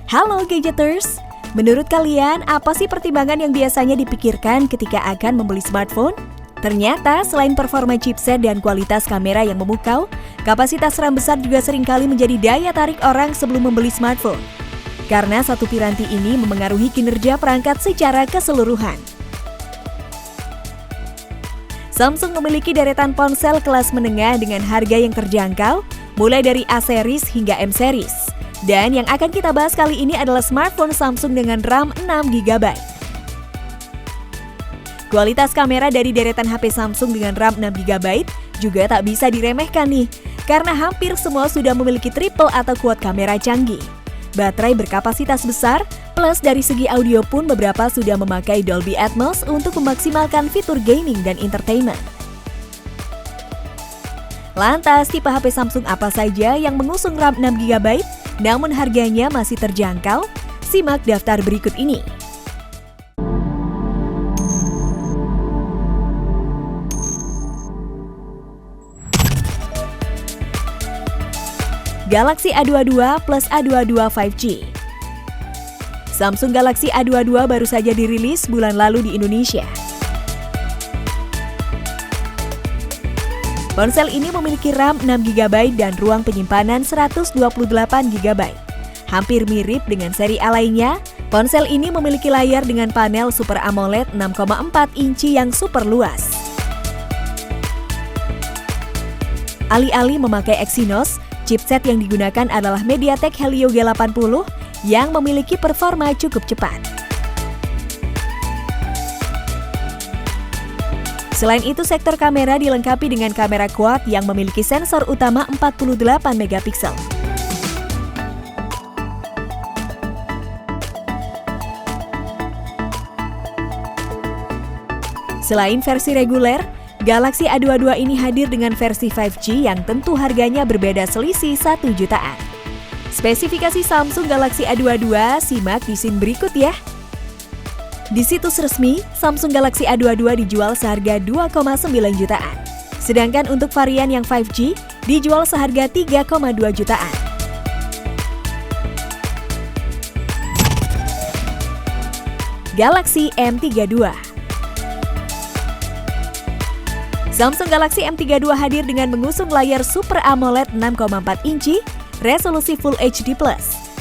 Halo Gadgeters! Menurut kalian, apa sih pertimbangan yang biasanya dipikirkan ketika akan membeli smartphone? Ternyata selain performa chipset dan kualitas kamera yang memukau, kapasitas RAM besar juga seringkali menjadi daya tarik orang sebelum membeli smartphone. Karena satu piranti ini memengaruhi kinerja perangkat secara keseluruhan. Samsung memiliki deretan ponsel kelas menengah dengan harga yang terjangkau, mulai dari A-series hingga M-series. Dan yang akan kita bahas kali ini adalah smartphone Samsung dengan RAM 6GB. Kualitas kamera dari deretan HP Samsung dengan RAM 6GB juga tak bisa diremehkan nih, karena hampir semua sudah memiliki triple atau quad kamera canggih. Baterai berkapasitas besar, plus dari segi audio pun beberapa sudah memakai Dolby Atmos untuk memaksimalkan fitur gaming dan entertainment. Lantas, tipe HP Samsung apa saja yang mengusung RAM 6GB, namun harganya masih terjangkau? Simak daftar berikut ini. Galaxy A22 plus A22 5G. Samsung Galaxy A22 baru saja dirilis bulan lalu di Indonesia. Ponsel ini memiliki RAM 6GB dan ruang penyimpanan 128GB. Hampir mirip dengan seri A lainnya, ponsel ini memiliki layar dengan panel Super AMOLED 6,4 inci yang super luas. Alih-alih memakai Exynos, chipset yang digunakan adalah MediaTek Helio G80 yang memiliki performa cukup cepat. Selain itu, sektor kamera dilengkapi dengan kamera quad yang memiliki sensor utama 48MP. Selain versi reguler, Galaxy A22 ini hadir dengan versi 5G yang tentu harganya berbeda selisih 1 jutaan. Spesifikasi Samsung Galaxy A22 simak di scene berikut ya. Di situs resmi, Samsung Galaxy A22 dijual seharga 2,9 jutaan. Sedangkan untuk varian yang 5G, dijual seharga 3,2 jutaan. Galaxy M32. Samsung Galaxy M32 hadir dengan mengusung layar Super AMOLED 6,4 inci, resolusi Full HD+,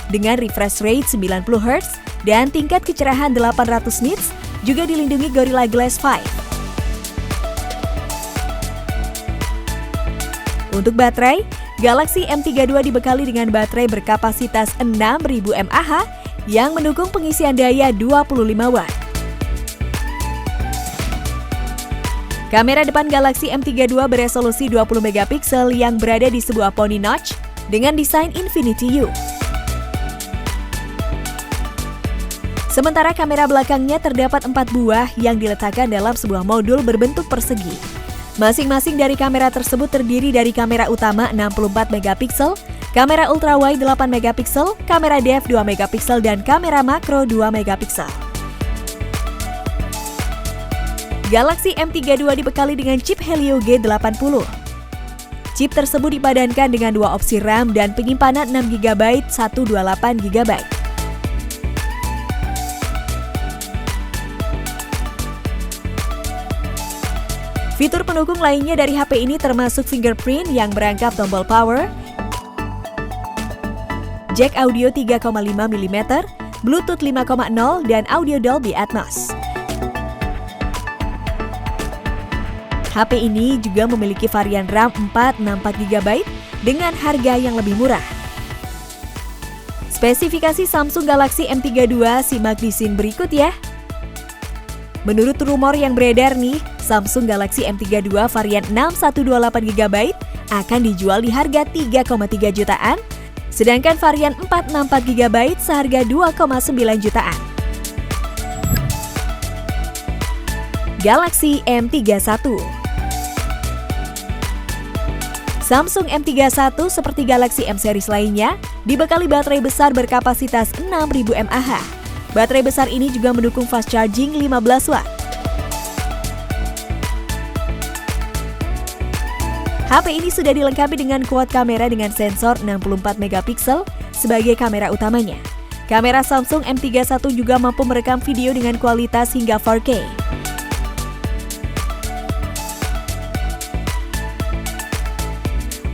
dengan refresh rate 90Hz, dan tingkat kecerahan 800 nits, juga dilindungi Gorilla Glass 5. Untuk baterai, Galaxy M32 dibekali dengan baterai berkapasitas 6000 mAh yang mendukung pengisian daya 25W. Kamera depan Galaxy M32 beresolusi 20MP yang berada di sebuah pony notch dengan desain Infinity U. Sementara kamera belakangnya terdapat 4 buah yang diletakkan dalam sebuah modul berbentuk persegi. Masing-masing dari kamera tersebut terdiri dari kamera utama 64MP, kamera ultrawide 8MP, kamera depth 2MP, dan kamera makro 2MP. Galaxy M32 dibekali dengan chip Helio G80. Chip tersebut dipadankan dengan 2 opsi RAM dan penyimpanan 6GB, 128GB. Fitur pendukung lainnya dari HP ini termasuk fingerprint yang merangkap tombol power, jack audio 3,5mm, Bluetooth 5.0, dan audio Dolby Atmos. HP ini juga memiliki varian RAM 464GB dengan harga yang lebih murah. Spesifikasi Samsung Galaxy M32 simak di scene berikut ya. Menurut rumor yang beredar nih, Samsung Galaxy M32 varian 6128GB akan dijual di harga 3,3 jutaan, sedangkan varian 464GB seharga 2,9 jutaan. Galaxy M31. Samsung M31 seperti Galaxy M-series lainnya, dibekali baterai besar berkapasitas 6000 mAh. Baterai besar ini juga mendukung fast charging 15W. HP ini sudah dilengkapi dengan quad kamera dengan sensor 64MP sebagai kamera utamanya. Kamera Samsung M31 juga mampu merekam video dengan kualitas hingga 4K.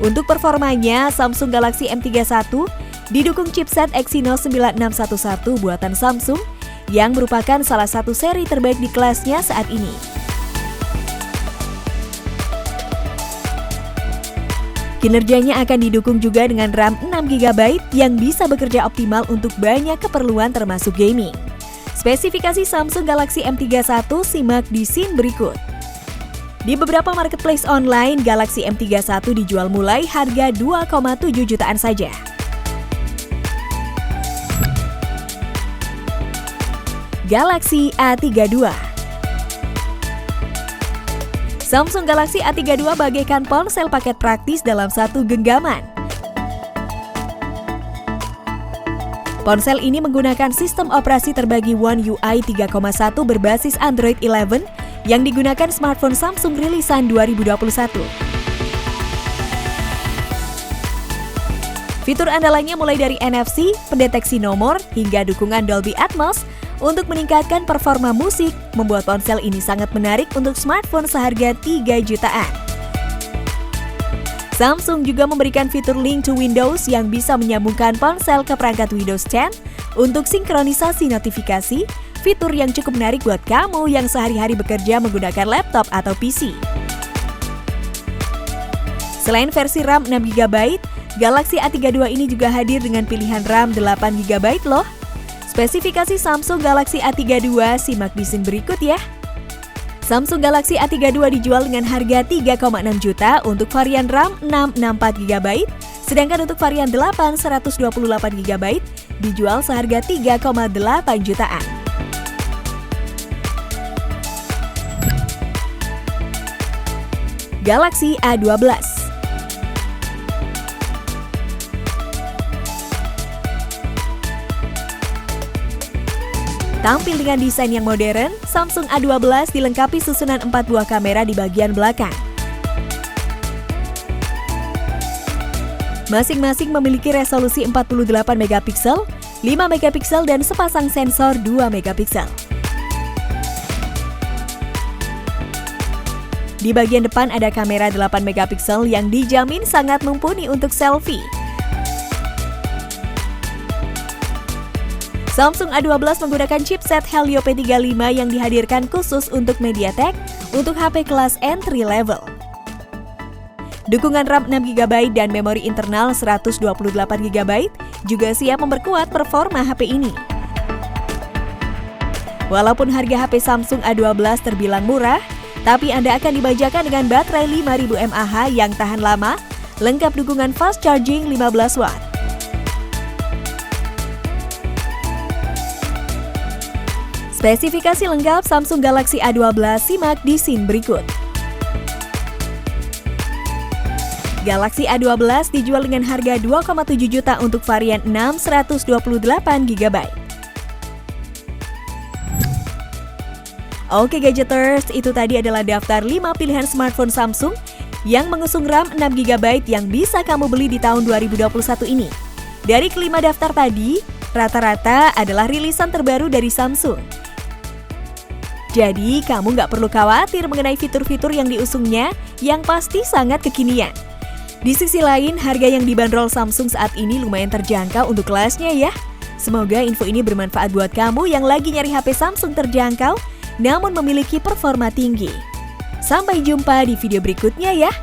Untuk performanya, Samsung Galaxy M31 didukung chipset Exynos 9611 buatan Samsung yang merupakan salah satu seri terbaik di kelasnya saat ini. Kinerjanya akan didukung juga dengan RAM 6GB yang bisa bekerja optimal untuk banyak keperluan termasuk gaming. Spesifikasi Samsung Galaxy M31 simak di scene berikut. Di beberapa marketplace online, Galaxy M31 dijual mulai harga 2,7 jutaan saja. Galaxy A32. Samsung Galaxy A32 bagaikan ponsel paket praktis dalam satu genggaman. Ponsel ini menggunakan sistem operasi terbagi One UI 3,1 berbasis Android 11 yang digunakan smartphone Samsung rilisan 2021. Fitur andalannya mulai dari NFC, pendeteksi nomor, hingga dukungan Dolby Atmos untuk meningkatkan performa musik, membuat ponsel ini sangat menarik untuk smartphone seharga 3 jutaan. Samsung juga memberikan fitur Link to Windows yang bisa menyambungkan ponsel ke perangkat Windows 10 untuk sinkronisasi notifikasi, fitur yang cukup menarik buat kamu yang sehari-hari bekerja menggunakan laptop atau PC. Selain versi RAM 6GB, Galaxy A32 ini juga hadir dengan pilihan RAM 8GB loh. Spesifikasi Samsung Galaxy A32 simak di scene berikut ya. Samsung Galaxy A32 dijual dengan harga 3,6 juta untuk varian RAM 664GB, sedangkan untuk varian 8 128GB dijual seharga 3,8 jutaan. Galaxy A12. Tampil dengan desain yang modern, Samsung A12 dilengkapi susunan 4 buah kamera di bagian belakang. Masing-masing memiliki resolusi 48MP, 5MP dan sepasang sensor 2MP. Di bagian depan ada kamera 8MP yang dijamin sangat mumpuni untuk selfie. Samsung A12 menggunakan chipset Helio P35 yang dihadirkan khusus untuk MediaTek untuk HP kelas entry level. Dukungan RAM 6GB dan memori internal 128GB juga siap memperkuat performa HP ini. Walaupun harga HP Samsung A12 terbilang murah, tapi Anda akan dimanjakan dengan baterai 5000 mAh yang tahan lama, lengkap dukungan fast charging 15 watt. Spesifikasi lengkap Samsung Galaxy A12 simak di scene berikut. Galaxy A12 dijual dengan harga 2,7 juta untuk varian 6 128GB. Oke Gadgeters, itu tadi adalah daftar 5 pilihan smartphone Samsung yang mengusung RAM 6GB yang bisa kamu beli di tahun 2021 ini. Dari kelima daftar tadi, rata-rata adalah rilisan terbaru dari Samsung. Jadi, kamu nggak perlu khawatir mengenai fitur-fitur yang diusungnya yang pasti sangat kekinian. Di sisi lain, harga yang dibanderol Samsung saat ini lumayan terjangkau untuk kelasnya ya. Semoga info ini bermanfaat buat kamu yang lagi nyari HP Samsung terjangkau namun memiliki performa tinggi. Sampai jumpa di video berikutnya ya.